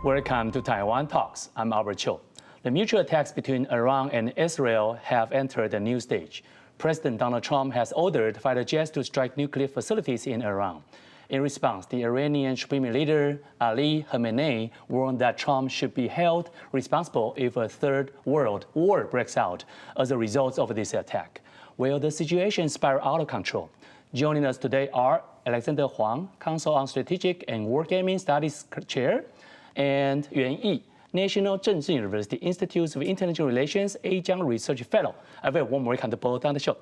Welcome to Taiwan Talks. I'm Chiu. The mutual attacks between Iran and Israel have entered a new stage. President Donald Trump has ordered fighter jets to strike nuclear facilities in Iran. In response, the Iranian Supreme Leader Ali Khamenei warned that Trump should be held responsible if a third world war breaks out as a result of this attack. Will the situation spiral out of control? Joining us today are Alexander Huang, Council on Strategic and Wargaming Studies Chair, and Yuan Yi, National Zhengzheng University Institute of International Relations Ajiang Research Fellow. A very warm welcome to both on the show.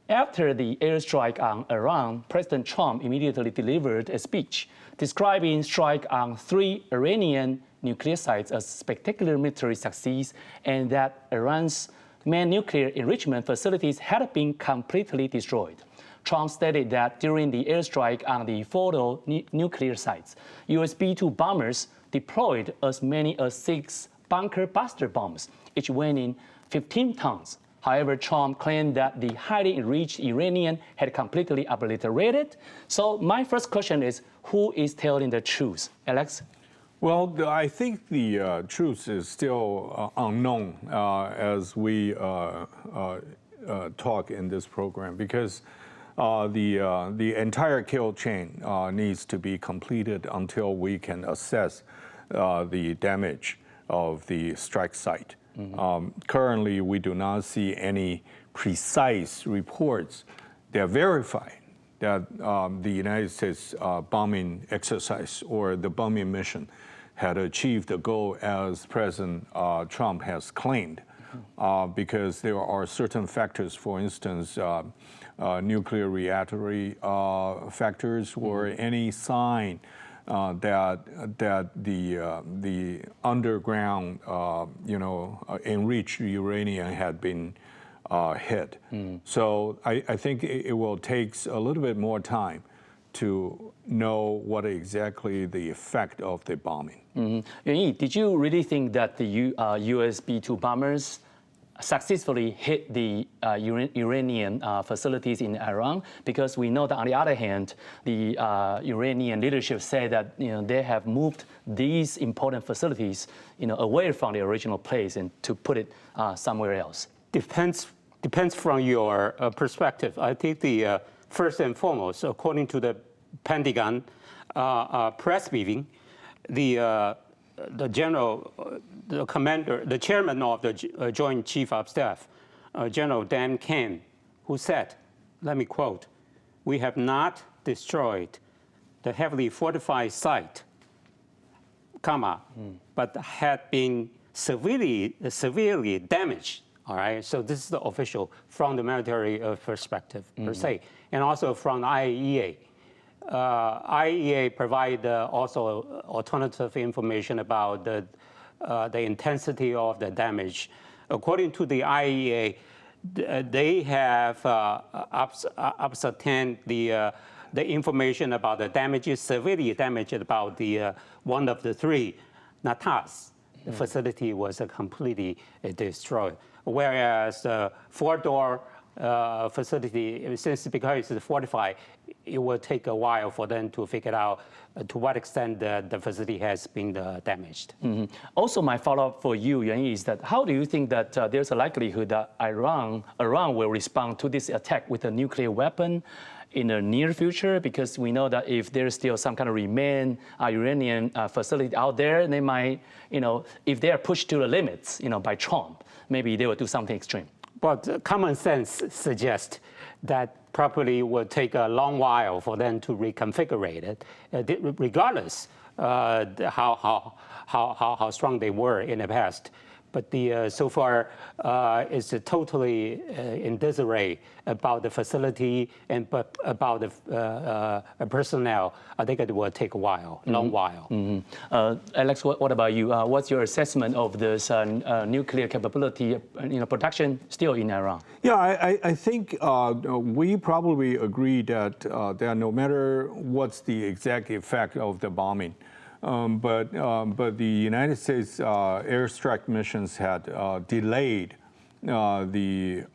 After the airstrike on Iran, President Trump immediately delivered a speech describing strike on 3 Iranian nuclear sites as spectacular military success and that Iran's main nuclear enrichment facilities had been completely destroyed. Trump stated that during the airstrike on the 4 nuclear sites, US B-2 bombers deployed as many as 6 bunker buster bombs, each weighing 15 tons. However, Trump claimed that the highly enriched uranium had completely obliterated. So my first question is, who is telling the truth? Alex? Well, I think the truth is still unknown as we talk in this program, because the entire kill chain needs to be completed until we can assess the damage of the strike site. Currently, we do not see any precise reports that verify that the United States bombing exercise or the bombing mission had achieved the goal as President Trump has claimed, because there are certain factors, for instance, nuclear reactory factors or any sign that the underground, enriched uranium had been hit. So I think it will take a little bit more time to know what exactly the effect of the bombing. Yuan Yi, did you really think that the US B-2 bombers successfully hit the uranium facilities in Iran? Because we know that on the other hand, the Iranian leadership said that they have moved these important facilities away from the original place and to put it somewhere else. Depends from your perspective. I think the first and foremost, according to the Pentagon press briefing, the general, the commander, the chairman of the Joint Chief of Staff, General Dan Ken, who said, let me quote, "We have not destroyed the heavily fortified site, but had been severely damaged." All right, so this is the official from the military perspective per se, and also from the IAEA. IAEA provide also alternative information about the intensity of the damage. According to the IAEA, they have ascertained the information about the damages, severely damaged about the one of the 3 Natas. The facility was completely destroyed. Whereas the 4-door facility, because it's fortified, it will take a while for them to figure out to what extent the facility has been damaged. Also, my follow-up for you, Yuan Yi, is that how do you think that there's a likelihood that Iran will respond to this attack with a nuclear weapon in the near future? Because we know that if there's still some kind of remain uranium facility out there, they might, if they are pushed to the limits, by Trump, maybe they will do something extreme. But common sense suggests that probably will take a long while for them to reconfigure it, regardless how strong they were in the past. But so far, it's totally in disarray about the facility and about the personnel. I think it will take a while, long while. Alex, what about you? What's your assessment of this nuclear capability, production still in Iran? Yeah, I think we probably agree that no matter what's the exact effect of the bombing, but the United States airstrike missions had delayed the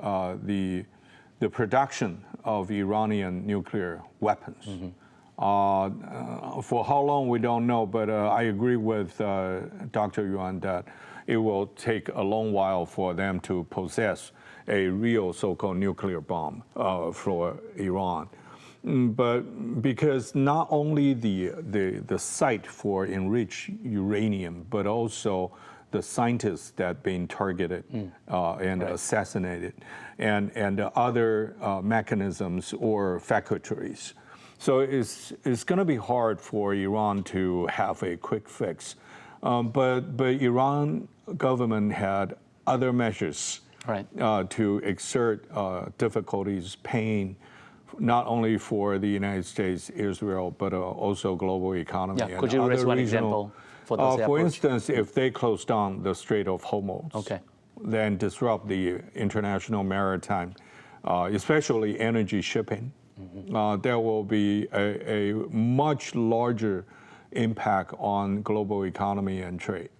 production of Iranian nuclear weapons. For how long, we don't know, but I agree with Dr. Yuan that it will take a long while for them to possess a real so-called nuclear bomb for Iran. But because not only the site for enriched uranium, but also the scientists that being targeted and assassinated, and other mechanisms or factories. So it's going to be hard for Iran to have a quick fix. But Iran government had other measures to exert difficulties, pain, not only for the United States, Israel, but also global economy. Yeah. Could you raise one example for those for instance, if they close down the Strait of Hormuz, then disrupt the international maritime, especially energy shipping, there will be a much larger impact on global economy and trade.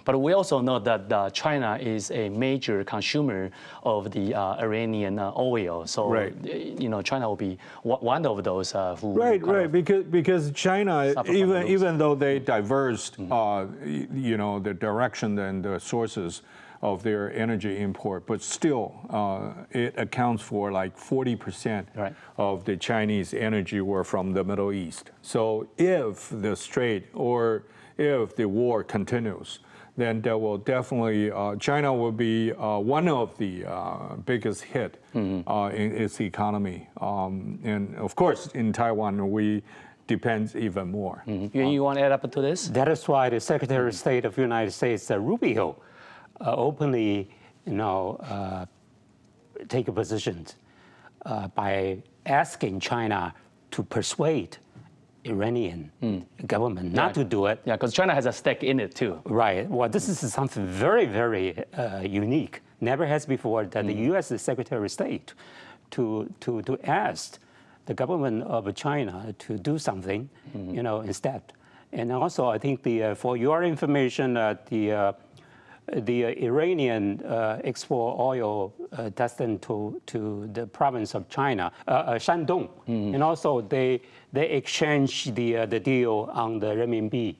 But we also know that China is a major consumer of the Iranian oil. So, China will be one of those who... Right. Because China, even though they diverged, the direction and the sources of their energy import, but still it accounts for like 40% of the Chinese energy were from the Middle East. So if the strait or if the war continues, then there will definitely, China will be one of the biggest hit in its economy. And of course, in Taiwan, we depend even more. You want to add up to this? That is why the Secretary of State of the United States, Rubio, openly, take a position by asking China to persuade Iranian government not to do it. Yeah, because China has a stake in it too. Right. Well, this is something very, very unique. Never has before that the U.S. Secretary of State to ask the government of China to do something, instead. And also, I think for your information, the Iranian export oil destined to the province of China, Shandong, and also they exchange the deal on the renminbi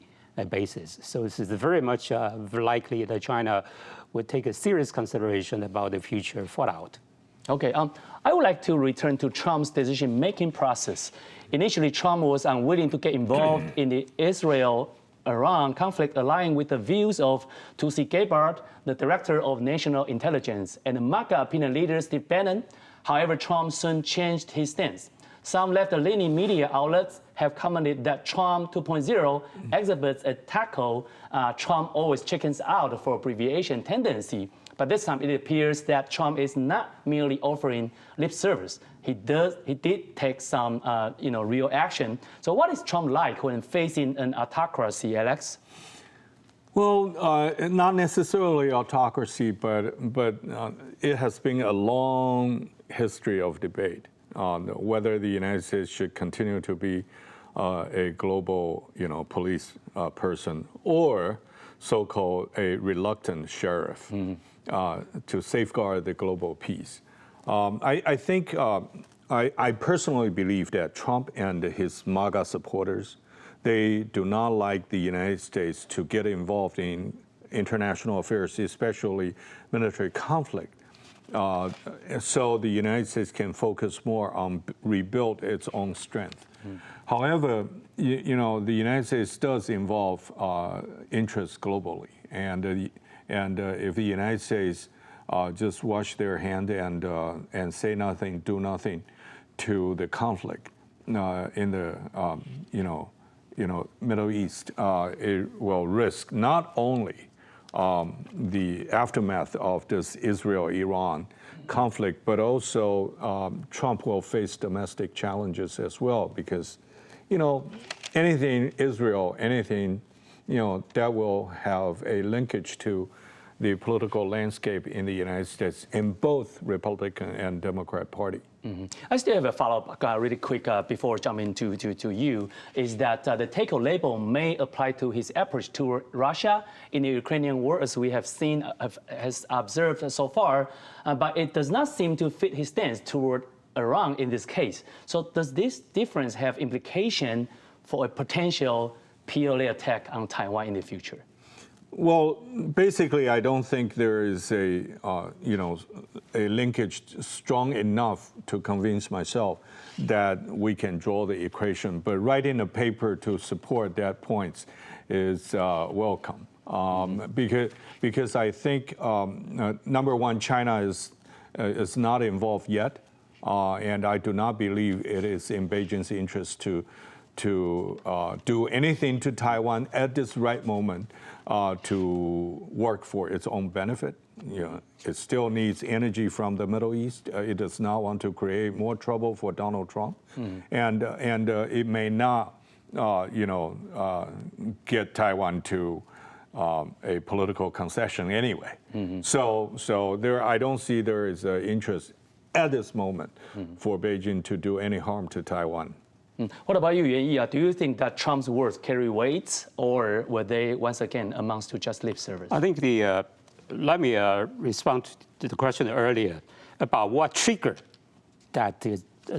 basis. So this is very much likely that China would take a serious consideration about the future fallout. Okay, I would like to return to Trump's decision-making process. Initially, Trump was unwilling to get involved in the Israel-Iran conflict, aligning with the views of Tulsi Gabbard, the director of national intelligence, and MAGA opinion leader Steve Bannon. However, Trump soon changed his stance. Some left-leaning media outlets have commented that Trump 2.0 exhibits a tactical Trump always chickens out for abbreviation tendency. But this time it appears that Trump is not merely offering lip service. He did take some real action. So what is Trump like when facing an autocracy, Alex? Well, not necessarily autocracy, but it has been a long history of debate on whether the United States should continue to be a global, police person or so-called a reluctant sheriff to safeguard the global peace. I think I personally believe that Trump and his MAGA supporters, they do not like the United States to get involved in international affairs, especially military conflict. So the United States can focus more on rebuild its own strength. However, the United States does involve interests globally, and if the United States just wash their hand and say nothing, do nothing to the conflict in the Middle East, it will risk not only the aftermath of this Israel-Iran conflict, but also Trump will face domestic challenges as well, because, anything Israel, anything, that will have a linkage to the political landscape in the United States in both Republican and Democrat Party. I still have a follow-up really quick before jumping to you, is that the take-home label may apply to his approach toward Russia in the Ukrainian war, as we have seen, has observed so far, but it does not seem to fit his stance toward Iran in this case. So does this difference have implication for a potential PLA attack on Taiwan in the future? Well, basically, I don't think there is a linkage strong enough to convince myself that we can draw the equation. But writing a paper to support that point is welcome. Because I think, number one, China is not involved yet. And I do not believe it is in Beijing's interest to do anything to Taiwan at this right moment to work for its own benefit. It still needs energy from the Middle East. It does not want to create more trouble for Donald Trump, and it may not, get Taiwan to a political concession anyway. So there, I don't see there is an interest at this moment for Beijing to do any harm to Taiwan. What about you, Yuan Yi? Do you think that Trump's words carry weight, or will they once again amount to just lip service? I think let me respond to the question earlier about what triggered that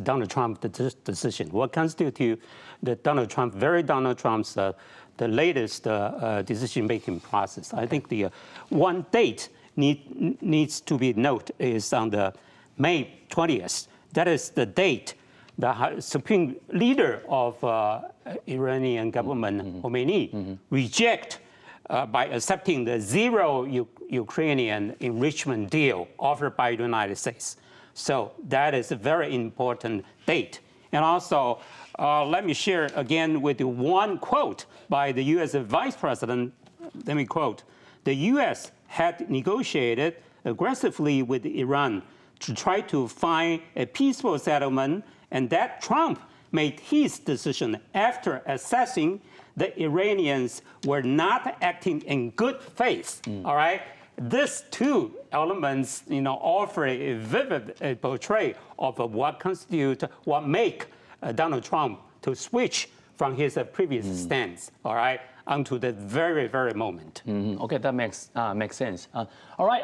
Donald Trump decision. What constitutes the very Donald Trump's the latest decision-making process? I think the one date needs to be noted is on the May 20th. That is the date the supreme leader of Iranian government, Khomeini, reject by accepting the zero Ukrainian enrichment deal offered by the United States. So that is a very important date. And also, let me share again with you one quote by the U.S. Vice President. Let me quote: "The U.S. had negotiated aggressively with Iran to try to find a peaceful settlement, and that Trump made his decision after assessing the Iranians were not acting in good faith." All right, these two elements, offer a vivid portray of what make Donald Trump to switch from his previous stance. All right, onto the very, very moment. Okay, that makes sense. All right.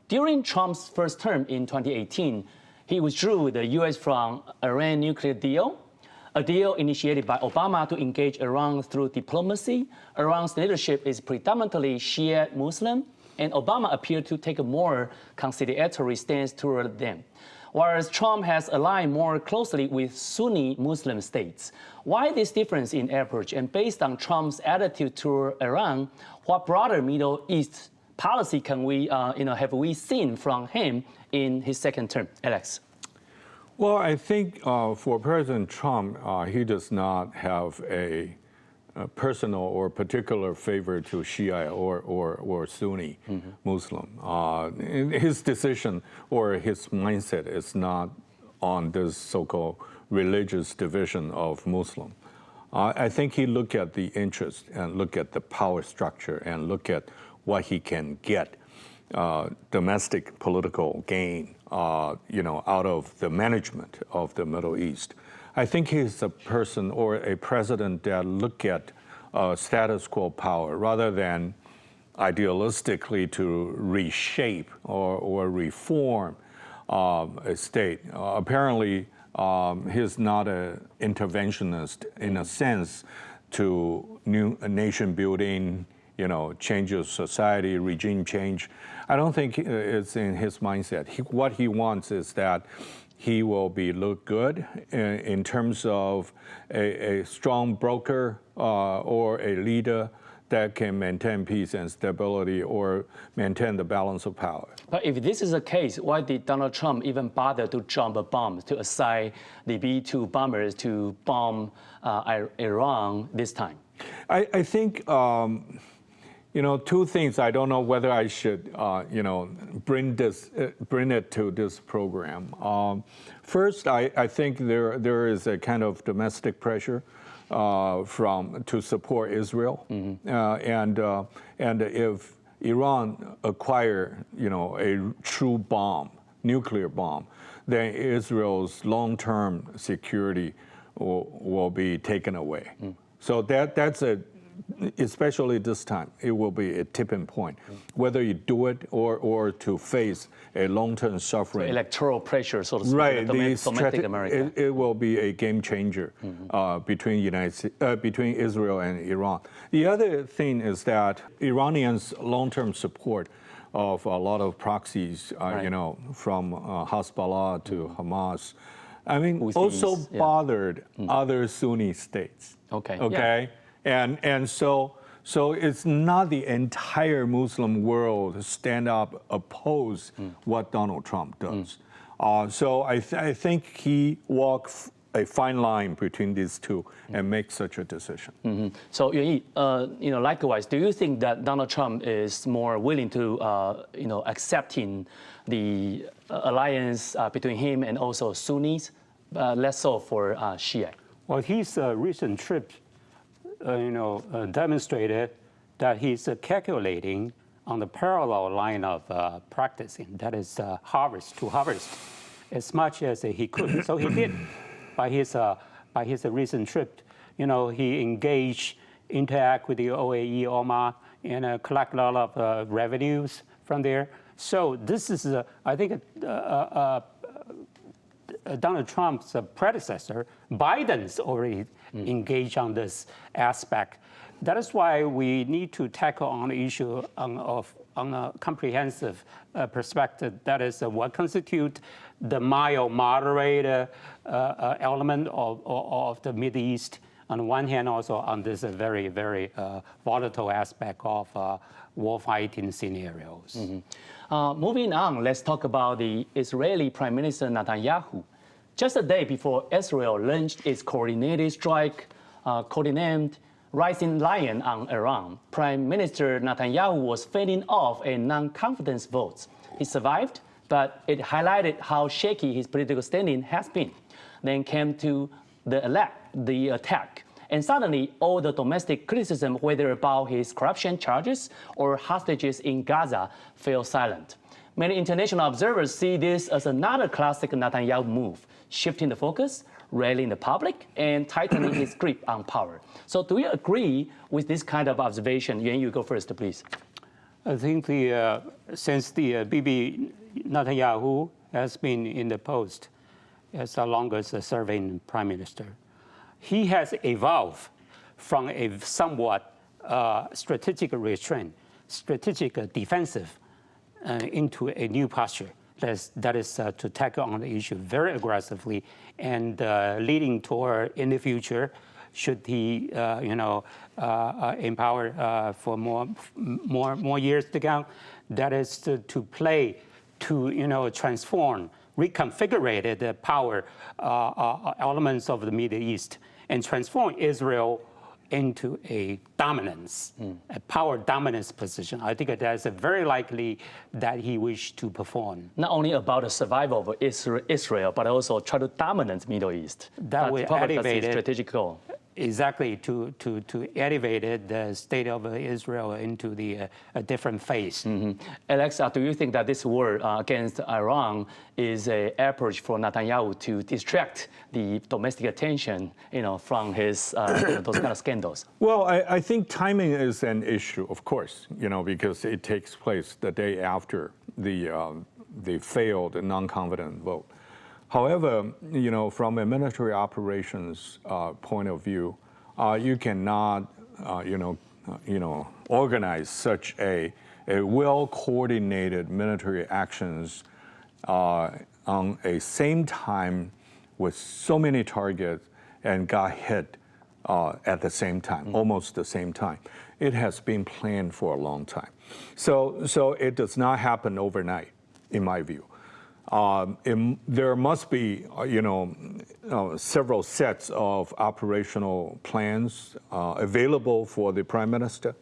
During Trump's first term in 2018, he withdrew the U.S. from Iran nuclear deal, a deal initiated by Obama to engage Iran through diplomacy. Iran's leadership is predominantly Shia Muslim, and Obama appeared to take a more conciliatory stance toward them, whereas Trump has aligned more closely with Sunni Muslim states. Why this difference in approach? And based on Trump's attitude toward Iran, what broader Middle East policy can we, have we seen from him in his second term? Alex. Well, I think for President Trump, he does not have a personal or particular favor to Shia or Sunni Muslim. His decision or his mindset is not on this so-called religious division of Muslim. I think he look at the interest and look at the power structure and look at what he can get domestic political gain, out of the management of the Middle East. I think he's a person or a president that look at status quo power rather than idealistically to reshape or reform a state. Apparently, he's not an interventionist in a sense to new nation building, change of society, regime change. I don't think it's in his mindset. What he wants is that he will look good in terms of a strong broker or a leader that can maintain peace and stability or maintain the balance of power. But if this is the case, why did Donald Trump even bother to jump a bomb, to assign the B-2 bombers to bomb Iran this time? I think, two things. I don't know whether I should, bring it to this program. First, I think there is a kind of domestic pressure to support Israel, and if Iran acquire, a true bomb, nuclear bomb, then Israel's long-term security will be taken away. So that's a especially this time, it will be a tipping point, whether you do it or to face a long-term suffering. So electoral pressure, so to speak, right, domestic America. It will be a game changer between Israel and Iran. The other thing is that Iranians' long-term support of a lot of proxies, from Hezbollah to Hamas, I mean, Houthis, also bothered other Sunni states. Okay. And so it's not the entire Muslim world stand up oppose what Donald Trump does. So I think he walked a fine line between these two and make such a decision. So Yuan Yi, likewise, do you think that Donald Trump is more willing to, accepting the alliance between him and also Sunnis, less so for Shia? Well, his recent trip, demonstrated that he's calculating on the parallel line of practicing, that is harvest as much as he could. So he did by his recent trip. He engaged, interact with the OAE, OMA, and collect a lot of revenues from there. So this is, I think, Donald Trump's predecessor, Biden's already engaged on this aspect. That is why we need to tackle on the issue on a comprehensive perspective. That is what constitutes the mild, moderate element of the Middle East. On the one hand, also on this very, very volatile aspect of war-fighting scenarios. Moving on, let's talk about the Israeli Prime Minister Netanyahu. Just a day before Israel launched its coordinated strike, codenamed Rising Lion on Iran, Prime Minister Netanyahu was fending off a non-confidence vote. He survived, but it highlighted how shaky his political standing has been. Then came to the attack. And suddenly, all the domestic criticism, whether about his corruption charges or hostages in Gaza, fell silent. Many international observers see this as another classic Netanyahu move, shifting the focus, rallying the public, and tightening his grip on power. So do you agree with this kind of observation? Yuan, you go first, please. I think since the Bibi Netanyahu has been in the post as the longest serving prime minister, he has evolved from a somewhat strategic restraint, strategic defensive, into a new posture. That is to tackle on the issue very aggressively and leading toward in the future, should he, empower for more years to come, that is to play, to transform, reconfigure the power elements of the Middle East and transform Israel into a dominance, a power dominance position. I think that's very likely that he wished to perform. Not only about the survival of Israel, but also try to dominate Middle East. That would elevate it. Strategic goal. Exactly, to elevate the state of Israel into a different phase. Alex, do you think that this war against Iran is an approach for Netanyahu to distract the domestic attention, from his those kind of scandals? Well, I think timing is an issue, of course, because it takes place the day after the failed non-confident vote. However, from a military operations point of view, you cannot, organize such a well-coordinated military actions on a same time with so many targets and got hit at the same time, almost the same time. It has been planned for a long time. So it does not happen overnight, in my view. There must be, several sets of operational plans available for the prime minister,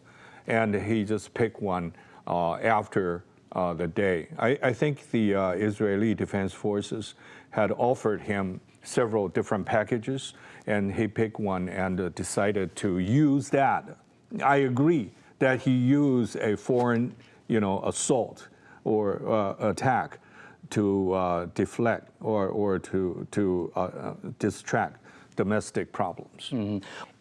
and he just picked one after the day. I think the Israeli Defense Forces had offered him several different packages, and he picked one and decided to use that. I agree that he used a foreign, assault or attack to deflect or to distract domestic problems.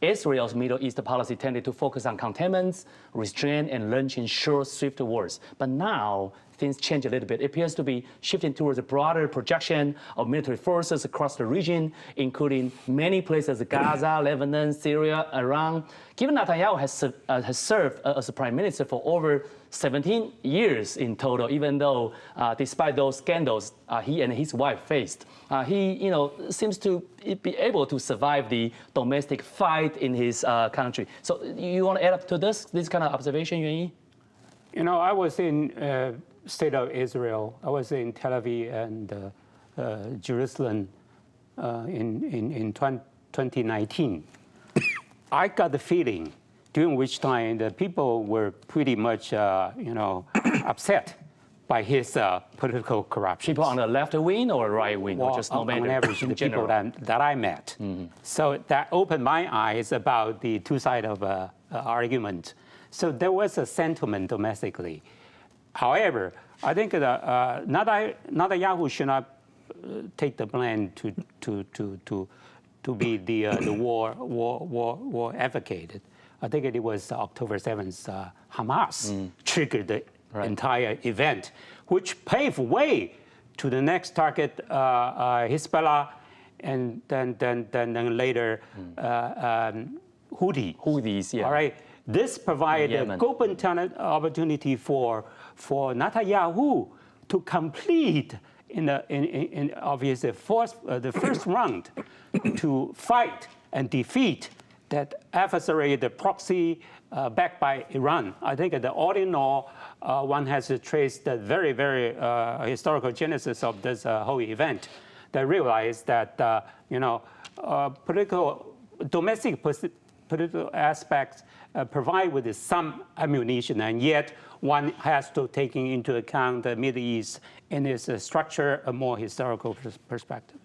Israel's Middle East policy tended to focus on containment, restraint, and learn to ensure swift wars. But now, things change a little bit. It appears to be shifting towards a broader projection of military forces across the region, including many places, Gaza, Lebanon, Syria, Iran. Given Netanyahu has served as a prime minister for over 17 years in total, even though despite those scandals he and his wife faced, he seems to be able to survive the domestic fight in his country. So you want to add up to this kind of observation, Yuan Yi? I was in State of Israel. I was in Tel Aviv and Jerusalem in 2019. I got the feeling during which time the people were pretty much, upset by his political corruption. People on the left wing or right wing, or just no matter? On average, the people that I met. So that opened my eyes about the two sides of argument. So there was a sentiment domestically. However, I think that Netanyahu should not take the blame to be the war advocated. I think it was October 7th, Hamas triggered the entire event, which paved way to the next target, Hezbollah, and then later Houthis, yeah. All right. This provided a golden opportunity for Netanyahu to complete obviously the first round to fight and defeat that adversary, the proxy backed by Iran. I think that all in all, one has to trace the very, very historical genesis of this whole event. That realized that domestic political aspects provide with some ammunition, and yet one has to take into account the Middle East in its structure, a more historical perspective.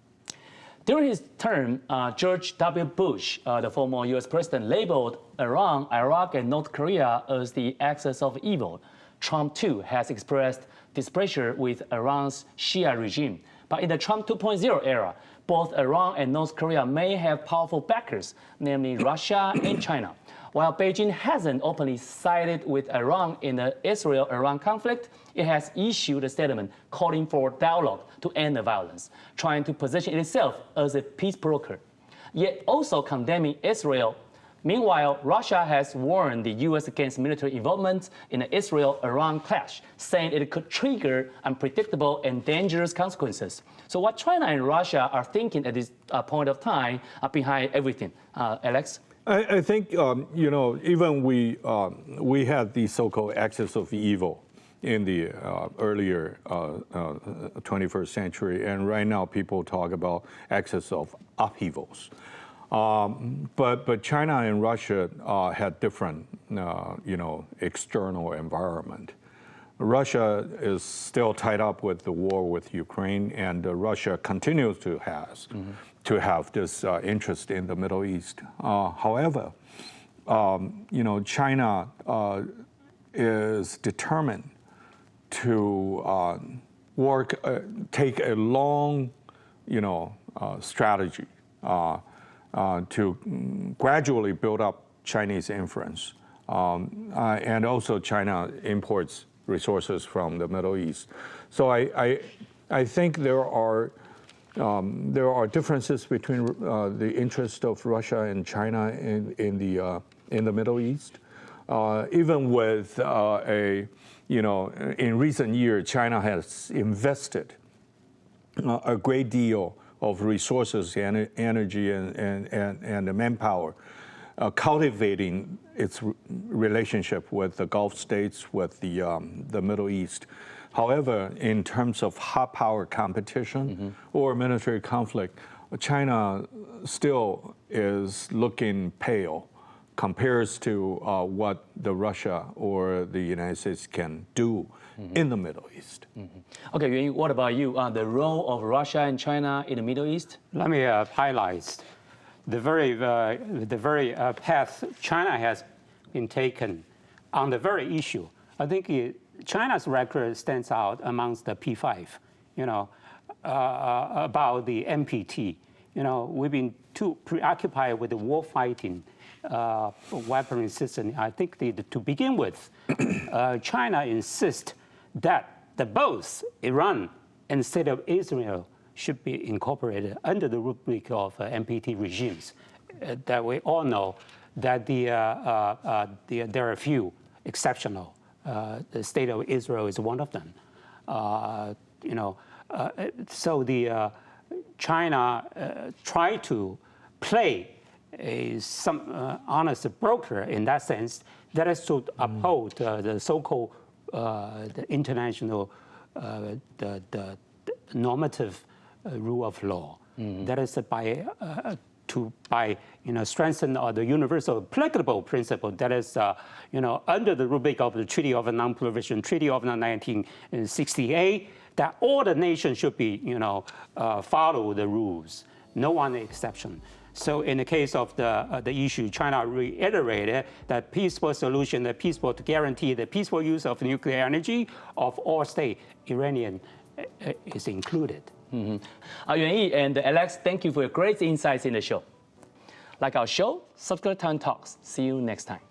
During his term, George W. Bush, the former U.S. president, labeled Iran, Iraq, and North Korea as the axis of evil. Trump, too, has expressed displeasure with Iran's Shia regime. But in the Trump 2.0 era, both Iran and North Korea may have powerful backers, namely Russia and China. While Beijing hasn't openly sided with Iran in the Israel-Iran conflict, it has issued a statement calling for dialogue to end the violence, trying to position itself as a peace broker, yet also condemning Israel. Meanwhile, Russia has warned the U.S. against military involvement in the Israel-Iran clash, saying it could trigger unpredictable and dangerous consequences. So what China and Russia are thinking at this point of time are behind everything. Alex? I think, even we had the so-called axis of evil in the earlier 21st century, and right now people talk about axis of upheavals. But China and Russia had different, external environment. Russia is still tied up with the war with Ukraine, and Russia continues to have this interest in the Middle East. However, China is determined to take a long, strategy to gradually build up Chinese influence. And also China imports resources from the Middle East. So I think there are differences between the interest of Russia and China in the Middle East. Even with in recent years, China has invested a great deal of resources and energy and manpower, cultivating its relationship with the Gulf states, with the Middle East. However, in terms of hot power competition or military conflict, China still is looking pale compares to what the Russia or the United States can do in the Middle East. Okay, Yuan, what about you? The role of Russia and China in the Middle East? Let me highlight the very path China has been taken on the very issue. I think China's record stands out amongst the P5, about the NPT. we've been too preoccupied with the war fighting, weaponry system. I think to begin with, China insists that both Iran and the state of Israel should be incorporated under the rubric of NPT regimes. That we all know that there are a few exceptional. The state of Israel is one of them. So China tried to play some honest broker in that sense. That is to uphold the so-called the international the normative rule of law. That is by strengthen the universal applicable principle. That is under the rubric of the Treaty of Non-Proliferation, Treaty of 1968. That all the nations should be follow the rules. No one exception. So in the case of the issue, China reiterated that peaceful solution, the peaceful to guarantee the peaceful use of nuclear energy of all states, Iranian is included. Yuan and Alex, thank you for your great insights in the show. Like our show, subscribe to Talks. See you next time.